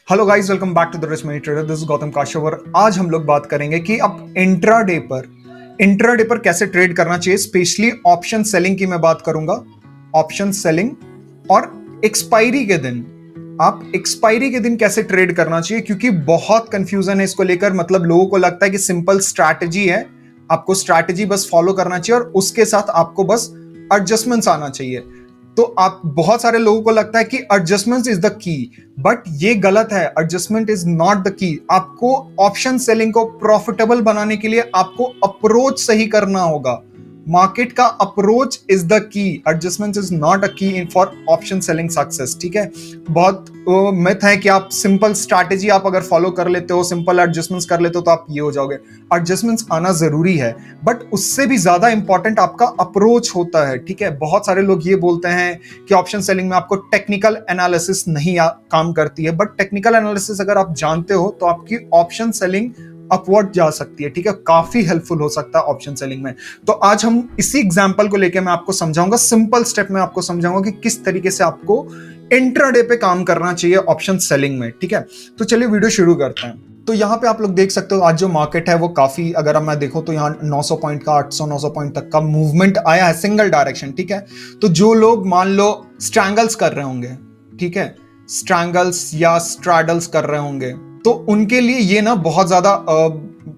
Hello guys, welcome back to the rich money trader. This is Gautam Kashyap और आज हम लोग बात करेंगे कि अब इंट्राडे पर कैसे ट्रेड करना चाहिए। स्पेशली ऑप्शन सेलिंग की मैं बात करूंगा। ऑप्शन सेलिंग और एक्सपायरी के दिन, आप एक्सपायरी के दिन कैसे ट्रेड करना चाहिए, क्योंकि बहुत कंफ्यूजन है इसको लेकर। मतलब लोगों को लगता है कि सिंपल स्ट्रैटेजी है, आपको स्ट्रैटेजी बस फॉलो करना चाहिए और उसके साथ आपको बस एडजस्टमेंट्स आना चाहिए। तो आप बहुत सारे लोगों को लगता है कि एडजस्टमेंट इज द की, बट ये गलत है। Adjustment is not the key. आपको ऑप्शन सेलिंग को प्रॉफिटेबल बनाने के लिए आपको अप्रोच सही करना होगा। मार्केट का approach is the key, adjustment is not a key in for option selling success. ठीक है, बहुत मिथ है कि आप सिंपल स्ट्रैटेजी आप अगर फॉलो कर लेते हो, सिंपल एडजस्टमेंट्स कर लेते हो तो आप ये हो जाओगे। एडजस्टमेंट्स आना जरूरी है, बट उससे भी ज्यादा इंपॉर्टेंट आपका अप्रोच होता है। ठीक है, बहुत सारे लोग ये बोलते हैं कि ऑप्शन सेलिंग में आपको टेक्निकल एनालिसिस नहीं काम करती है, बट टेक्निकल एनालिसिस अगर आप जानते हो तो आपकी ऑप्शन सेलिंग अपवर्ड जा सकती है। ठीक है, काफी हेल्पफुल हो सकता है ऑप्शन सेलिंग में। तो आज हम इसी एग्जांपल को लेकर मैं आपको समझाऊंगा, सिंपल स्टेप में आपको समझाऊंगा कि किस तरीके से आपको इंट्राडे पे काम करना चाहिए ऑप्शन सेलिंग में। ठीक है, तो चलिए वीडियो शुरू करते हैं। तो यहाँ पे आप लोग देख सकते हो आज जो मार्केट है वो काफी, अगर मैं देखो तो यहाँ 900 पॉइंट का 800-900 पॉइंट तक का मूवमेंट आया है, सिंगल डायरेक्शन। ठीक है, तो जो लोग मान लो स्ट्रैंगल्स कर रहे होंगे, ठीक है, स्ट्रैंगल्स या स्ट्रैडल्स कर रहे होंगे, तो उनके लिए ये ना बहुत ज्यादा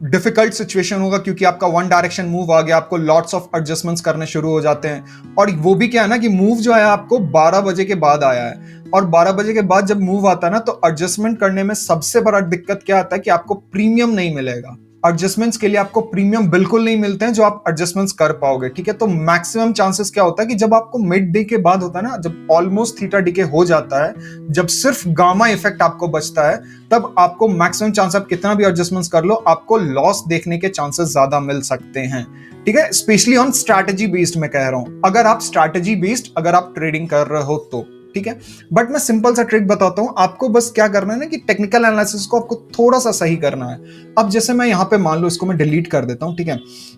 डिफिकल्ट सिचुएशन होगा, क्योंकि आपका वन डायरेक्शन मूव आ गया, आपको लॉट्स ऑफ एडजस्टमेंट्स करने शुरू हो जाते हैं। और वो भी क्या है ना कि मूव जो है आपको 12 बजे के बाद आया है, और 12 बजे के बाद जब मूव आता है ना तो एडजस्टमेंट करने में सबसे बड़ा दिक्कत क्या आता है कि आपको प्रीमियम नहीं मिलेगा। एडजस्टमेंट्स के लिए आपको प्रीमियम बिल्कुल नहीं मिलते हैं जो आप एडजस्टमेंट्स कर पाओगे। ठीक है, तो मैक्सिमम चांसेस क्या होता है कि जब आपको मिड डे के बाद होता है ना, जब ऑलमोस्ट थीटा डीके हो जाता है, जब सिर्फ गामा इफेक्ट आपको बचता है, तब आपको मैक्सिमम चांस, आप कितना भी एडजस्टमेंट्स कर लो, आपको लॉस देखने के चांसेस ज्यादा मिल सकते हैं। ठीक है, स्पेशली ऑन स्ट्रैटेजी बेस्ड मैं कह रहा हूं, अगर आप स्ट्रैटेजी बेस्ड अगर आप ट्रेडिंग कर रहे हो तो। ठीक है, बट मैं सिंपल सा ट्रिक बताता हूं आपको। बस क्या करना है ना कि टेक्निकल एनालिसिस को आपको थोड़ा सा सही करना है। अब जैसे मैं यहां पे मान लो इसको मैं डिलीट कर देता हूं। ठीक है,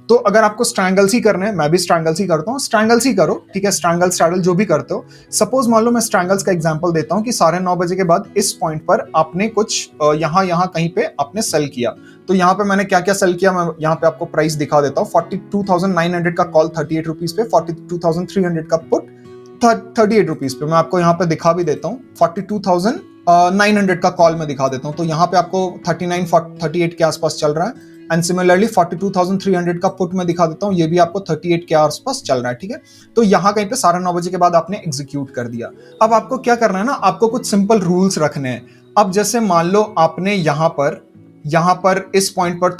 तो अगर आपको स्ट्रैंगल्स ही करने हैं, मैं भी स्ट्रैंगल्स ही करता हूं, स्ट्रैंगल्स ही करो। ठीक है, स्ट्रैंगल स्ट्रैडल जो भी करते हो। सपोज मान लो मैं स्ट्रैंगल्स का एग्जांपल देता हूं कि 9:30 बजे के बाद इस पॉइंट पर आपने कुछ यहां यहां कहीं पे आपने सेल किया। तो यहाँ पे मैंने क्या क्या सेल किया, मैं यहाँ पे आपको प्राइस दिखा देता हूँ। 42,900 का कॉल 38 रुपीज पे, 42,300 का पुट 38 रुपीज पे। मैं आपको यहाँ पे दिखा भी देता हूँ, 42,900 का कॉल में दिखा देता हूँ। तो यहाँ पे आपको 38 के आसपास चल रहा है। एंड सिमिलरली 42,300 का पुट में दिखा देता हूँ, ये भी आपको 38 के आसपास चल रहा है। ठीक है, तो यहाँ कहीं पे 9:30 बजे के बाद आपने एग्जीक्यूट कर दिया। अब आपको क्या करना है ना, आपको कुछ सिंपल रूल्स रखने हैं। अब जैसे मान लो आपने यहाँ पर इस पॉइंट पर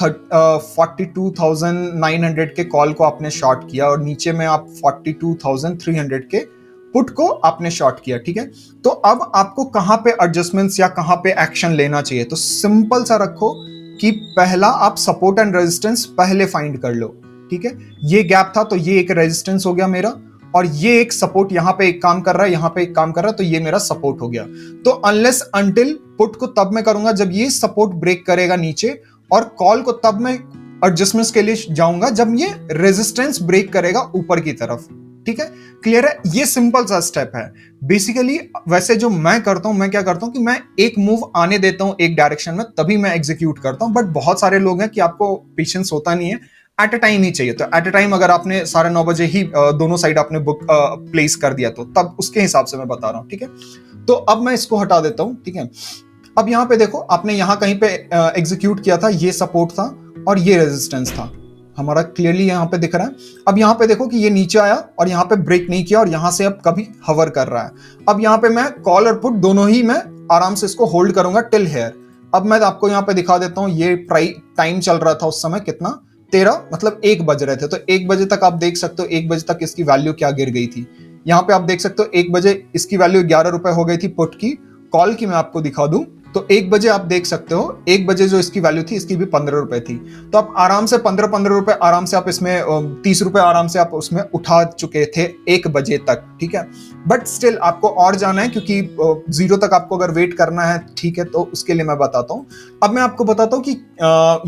42,900 के कॉल को आपने शॉर्ट किया, और नीचे में आप 42,300 के पुट को आपने शॉर्ट किया। ठीक है, तो अब आपको कहां पे एडजस्टमेंट्स या कहां पे एक्शन लेना चाहिए, तो सिंपल सा रखो कि पहला आप सपोर्ट एंड रेजिस्टेंस पहले फाइंड कर लो। ठीक है, ये गैप था तो ये एक रेजिस्टेंस हो गया मेरा, और ये एक सपोर्ट यहाँ पे एक काम कर रहा है, यहाँ पे एक काम कर रहा है, तो ये मेरा सपोर्ट हो गया। तो अनलेस अंटिल पुट को तब मैं करूंगा जब ये सपोर्ट ब्रेक करेगा नीचे, और कॉल को तब मैं एडजस्टमेंट्स के लिए जाऊंगा जब ये रेजिस्टेंस ब्रेक करेगा ऊपर की तरफ। ठीक है, क्लियर है? ये सिंपल सा स्टेप है बेसिकली। वैसे जो मैं करता हूं, मैं क्या करता हूं कि मैं एक मूव आने देता हूं एक डायरेक्शन में, तभी मैं एग्जीक्यूट करता हूं। बट बहुत सारे लोग हैं कि आपको पेशेंस होता नहीं है, एट अ टाइम ही चाहिए। तो एट अ टाइम अगर आपने 9:30 बजे ही दोनों साइड आपने बुक प्लेस कर दिया, तो तब उसके हिसाब से मैं बता रहा हूं। ठीक है, तो अब मैं इसको हटा देता हूं। ठीक है, अब यहां पे देखो, आपने यहां कहीं पे एग्जीक्यूट किया था, ये सपोर्ट था और ये रेजिस्टेंस था हमारा, क्लियरली यहाँ पे दिख रहा है। अब यहाँ पे देखो कि ये नीचे आया और यहाँ पे ब्रेक नहीं किया, और यहाँ से अब कभी हवर कर रहा है। अब यहाँ पे मैं कॉल और पुट दोनों ही मैं आराम से इसको होल्ड करूंगा टिल हेयर। अब मैं आपको यहाँ पे दिखा देता हूँ, ये टाइम चल रहा था उस समय कितना, 13 मतलब 1 बज रहे थे। तो 1 बजे तक आप देख सकते हो, 1 बजे तक इसकी वैल्यू क्या गिर गई थी। यहाँ पे आप देख सकते हो 1 बजे इसकी वैल्यू 11 रुपए हो गई थी पुट की। कॉल की मैं आपको दिखा दूं तो 1 बजे आप देख सकते हो, 1 बजे जो इसकी वैल्यू थी, इसकी भी 15 रुपए थी। तो आप आराम से 15 रुपए आराम से आप इसमें 30 रुपए आराम से आप उसमें उठा चुके थे 1 बजे तक। ठीक है, बट स्टिल आपको और जाना है, क्योंकि 0 तक आपको अगर वेट करना है, ठीक है, तो उसके लिए मैं बताता हूँ। अब मैं आपको बताता हूँ कि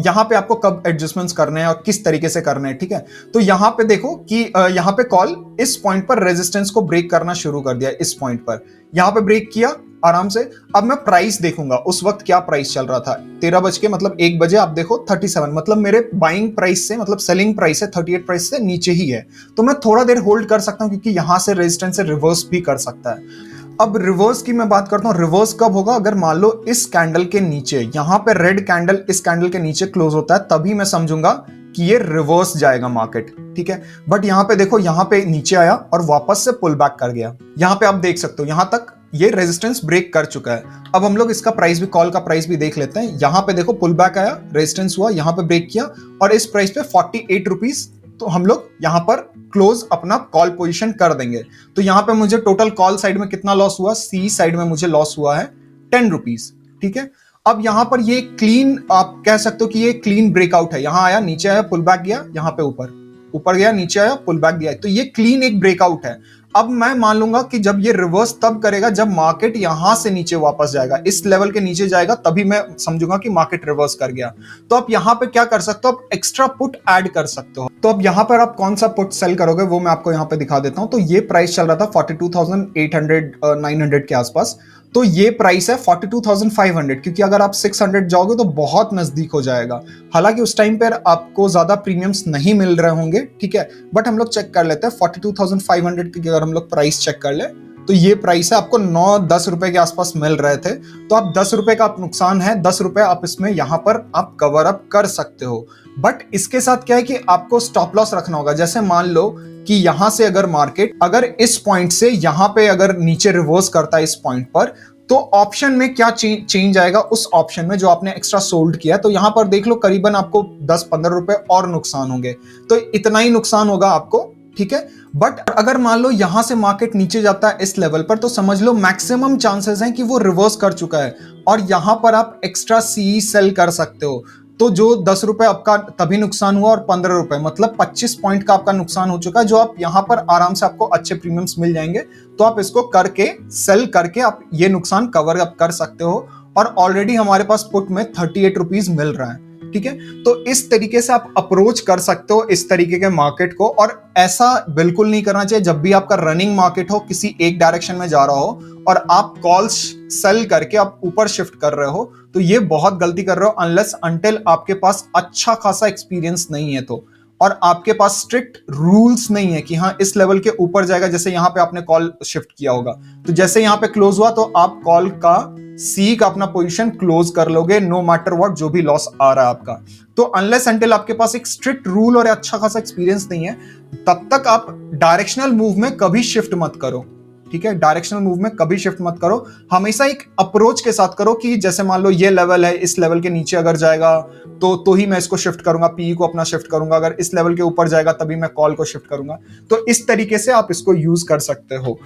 यहाँ पे आपको कब एडजस्टमेंट्स करने हैं और किस तरीके से करने हैं। ठीक है, तो यहाँ पे देखो कि यहाँ पे कॉल इस पॉइंट पर रेजिस्टेंस को ब्रेक करना शुरू कर दिया। इस पॉइंट पर यहाँ पे ब्रेक किया, आराम से। अब मैं प्राइस देखूंगा उस वक्त क्या प्राइस चल रहा था, 13 बज के मतलब 1 बजे आप देखो 37, मतलब मेरे बाइंग प्राइस से मतलब सेलिंग प्राइस है 38 प्राइस से नीचे ही है, तो मैं थोड़ा देर होल्ड कर सकता हूं क्योंकि यहां से रेजिस्टेंस से रिवर्स भी कर सकता है। अब रिवर्स की मैं बात करता हूं, रिवर्स कब होगा, अगर मान लो इस कैंडल के नीचे, यहां पे रेड कैंडल इस कैंडल के नीचे क्लोज होता है, तभी मैं समझूंगा कि ये रिवर्स जाएगा मार्केट, ठीक है। बट यहां पे देखो, यहां पे नीचे आया और वापस से पुल बैक कर गया, यहां पे आप देख सकते हो यहां तक ये रेजिस्टेंस ब्रेक कर चुका है। अब हम लोग इसका प्राइस भी, कॉल का प्राइस भी देख लेते हैं। यहां पे देखो पुल बैक आया, रेजिस्टेंस हुआ, यहां पे ब्रेक किया और इस प्राइस पे 48 रुपीज, तो हम लोग यहां पर क्लोज अपना कॉल पोजीशन कर देंगे। तो यहां पे मुझे टोटल कॉल साइड में कितना लॉस हुआ, सी साइड में मुझे लॉस हुआ है 10 रुपीज, ठीक है। अब यहां पर ये क्लीन, आप कह सकते हो कि ये क्लीन ब्रेकआउट है, यहां आया, नीचे आया, पुल बैक गया, यहां पे ऊपर, ऊपर गया, नीचे आया, पुल बैक गया, तो ये क्लीन एक ब्रेकआउट है। अब मैं मान लूंगा कि जब ये रिवर्स तब करेगा जब मार्केट यहां से नीचे वापस जाएगा, इस लेवल के नीचे जाएगा, तभी मैं समझूंगा कि मार्केट रिवर्स कर गया। तो आप यहां पे क्या कर सकते हो, आप एक्स्ट्रा पुट ऐड कर सकते हो। तो अब यहां पर आप कौन सा पुट सेल करोगे वो मैं आपको यहां पे दिखा देता हूं। तो ये प्राइस चल रहा था 42,800 900 के आसपास, तो ये प्राइस है 42,500, क्योंकि अगर आप 600 जाओगे तो बहुत नजदीक हो जाएगा। हालांकि उस टाइम पर आपको ज्यादा प्रीमियम्स नहीं मिल रहे होंगे, ठीक है, बट हम लोग चेक कर लेते हैं 42,500 की अगर हम लोग प्राइस चेक कर ले तो ये प्राइस है, आपको 9-10 रुपए के आसपास मिल रहे थे। तो आप 10 रुपए का आप नुकसान है, 10 रुपए आप इसमें यहां पर आप कवर अप कर सकते हो। बट इसके साथ क्या है कि आपको स्टॉप लॉस रखना होगा। जैसे मान लो कि यहां से अगर मार्केट अगर इस पॉइंट से यहां पे अगर नीचे रिवर्स करता है इस पॉइंट पर, तो ऑप्शन में क्या चेंज आएगा, उस ऑप्शन में जो आपने एक्स्ट्रा सोल्ड किया, तो यहां पर देख लो करीबन आपको 10-15 रुपए और नुकसान होंगे, तो इतना ही नुकसान होगा आपको, ठीक है। बट अगर मान लो यहां से मार्केट नीचे जाता है इस लेवल पर, तो समझ लो मैक्सिमम चांसेस हैं कि वो रिवर्स कर चुका है और यहां पर आप एक्स्ट्रा सी सेल कर सकते हो। तो जो 10 रुपए आपका तभी नुकसान हुआ और 15 रुपए मतलब 25 पॉइंट का आपका नुकसान हो चुका है, जो आप यहां पर आराम से आपको अच्छे प्रीमियम्स मिल जाएंगे। तो आप इसको करके सेल करके आप ये नुकसान कवर अप कर सकते हो। और ऑलरेडी हमारे पास पुट में 38 रुपीज मिल रहा है, ठीक है। तो इस तरीके से आप अप्रोच कर सकते हो इस तरीके के मार्केट को। और ऐसा बिल्कुल नहीं करना चाहिए जब भी आपका रनिंग मार्केट हो, किसी एक डायरेक्शन में जा रहा हो और आप कॉल्स सेल करके आप ऊपर शिफ्ट कर रहे हो, तो ये बहुत गलती कर रहे हो, अनलेस अनटिल आपके पास अच्छा खासा एक्सपीरियंस नहीं है तो, और आपके पास स्ट्रिक्ट रूल्स नहीं है कि हाँ इस लेवल के ऊपर जाएगा। जैसे यहां पे आपने कॉल शिफ्ट किया होगा, तो जैसे यहां पे क्लोज हुआ तो आप कॉल का सी का अपना पोजीशन क्लोज कर लोगे, नो मैटर व्हाट, जो भी लॉस आ रहा है आपका। तो अनलेस अनटिल आपके पास एक स्ट्रिक्ट रूल और अच्छा खासा एक्सपीरियंस नहीं है, तब तक आप डायरेक्शनल मूव में कभी शिफ्ट मत करो, ठीक है। डायरेक्शनल मूव में कभी शिफ्ट मत करो, हमेशा एक अप्रोच के साथ करो कि जैसे मान लो ये लेवल है, इस लेवल के नीचे अगर जाएगा तो ही मैं इसको शिफ्ट करूंगा, पी को अपना शिफ्ट करूंगा, अगर इस लेवल के ऊपर जाएगा तभी मैं कॉल को शिफ्ट करूंगा। तो इस तरीके से आप इसको यूज कर सकते हो।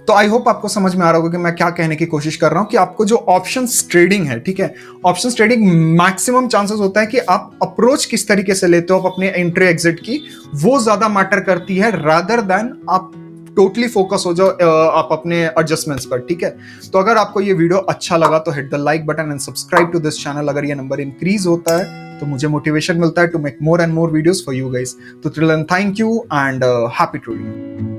तो आई होप आपको समझ में आ रहा होगा कि मैं क्या कहने की कोशिश कर रहा हूं, कि आपको जो ऑप्शंस ट्रेडिंग है, ठीक है, ऑप्शंस ट्रेडिंग मैक्सिमम चांसेस होता है कि आप अप्रोच किस तरीके से लेते हो अपने एंट्री एग्जिट की, वो ज्यादा मैटर करती है रादर देन आप टोटली फोकस हो जाओ आप अपने एडजस्टमेंट्स पर, ठीक है। तो अगर आपको ये वीडियो अच्छा लगा तो hit the like button and subscribe to this channel. अगर ये नंबर इंक्रीज होता है तो मुझे मोटिवेशन मिलता है to make more and more videos for you guys. तो till then thank you and happy trading.